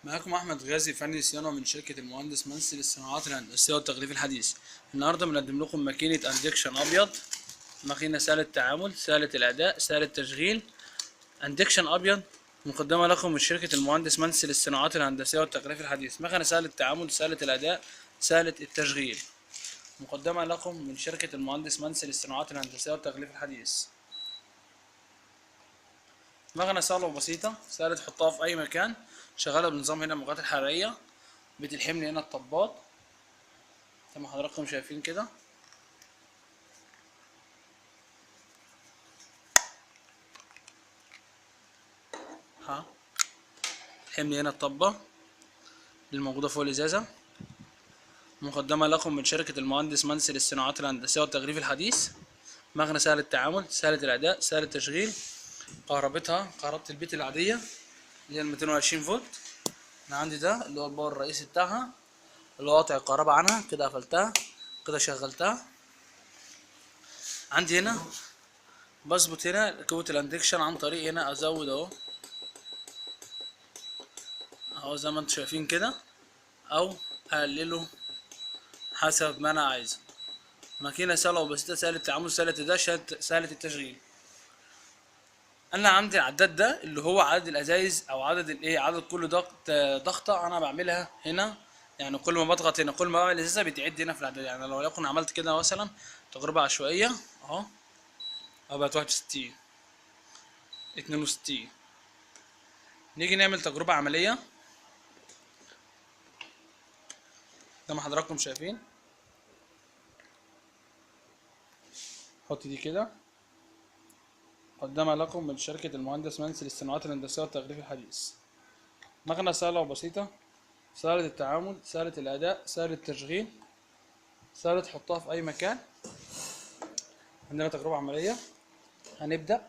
معاكم أحمد غازي فني صيانة من شركة المهندس منسي للصناعات الهندسية والتغليف الحديث. النهاردة بنقدم لكم ماكينة اندكشن أبيض، ماكينة سهلة التعامل، سهلة الأداء، سهلة التشغيل. اندكشن أبيض مقدمة لكم من شركة المهندس منسي للصناعات الهندسية والتغليف الحديث. مكنة سهلة التعامل، سهلة الأداء، سهلة التشغيل، مقدمة لكم من شركة المهندس منسي للصناعات الهندسية والتغليف الحديث. مكنة سهلة وبسيطة، سهلة تحطها في أي مكان، شغالة بنظام هنا الموجات الحرارية، بتلحم لي هنا الطباط زي ما حضراتكم شايفين كده. ها تلحم لي هنا الطبة الموجودة فوق الإزازة. مقدمة لكم من شركة المهندس منسي للصناعات الهندسية والتغليف الحديث. مكنة سهلة التعامل، سهلة الأداء، سهلة التشغيل. كهربتها كهربة البيت العادية اللي هي 220 فولت. أنا عندي ده اللي هو الباور الرئيسي بتاعها، اللي هو قاطع الكهرباء عنها كده. قفلتها كده، شغلتها. عندي هنا بظبط هنا قوة الاندكشن عن طريق هنا ازود اهو زي ما انتم شايفين كده، او اقلله حسب ما انا عايزه. ماكينة سهلة وبسيطة، سهلة التعامل، سهلة الأداء، سهلة التشغيل. انا عندي العداد ده اللي هو عدد الازايز او عدد عدد كل ضغطة انا بعملها هنا. يعني كل ما بضغط هنا، كل ما بعمل ازازة بتعد هنا في العداد. يعني لو يكون عملت كده مثلا تجربة عشوائية اهو، بقت 61 62. نيجي نعمل تجربة عملية زي ما حضراتكم شايفين. حط دي كده. قدمها لكم من شركة المهندس منسي للصناعات الهندسية والتغليف الحديث. مكنة سهلة وبسيطة، سهلة التعامل، سهلة الأداء، سهلة التشغيل، سهلة تحطها في أي مكان. عندنا تجربة عملية. هنبدأ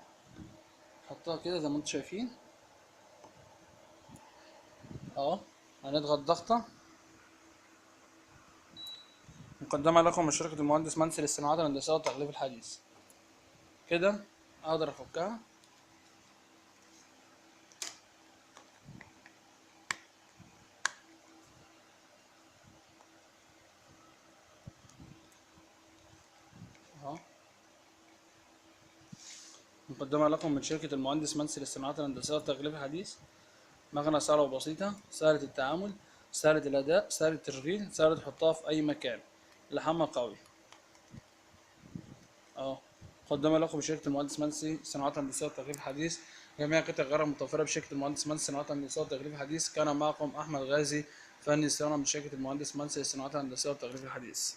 نحطها كده زي ما انتم شايفين اهو. هنضغط ضغطة. مقدمة لكم من شركة المهندس منسي للصناعات الهندسية والتغليف الحديث. كده أقدر أفكها اهو. مقدمة لكم من شركة المهندس منسي للصناعات الهندسية والتغليف الحديث. مكنة سهلة وبسيطة، سهلة التعامل، سهلة الأداء، سهلة التشغيل، سهلة تحطها في أي مكان، لحامها قوي أهو. مقدمة لكم شركة المهندس منسي للصناعات الهندسية والتغليف الحديث. جميع قطع الغيار متوفرة بشركة المهندس منسي للصناعات الهندسية والتغليف الحديث. كان معكم أحمد غازي فني صيانة من شركة المهندس منسي للصناعات الهندسية والتغليف الحديث.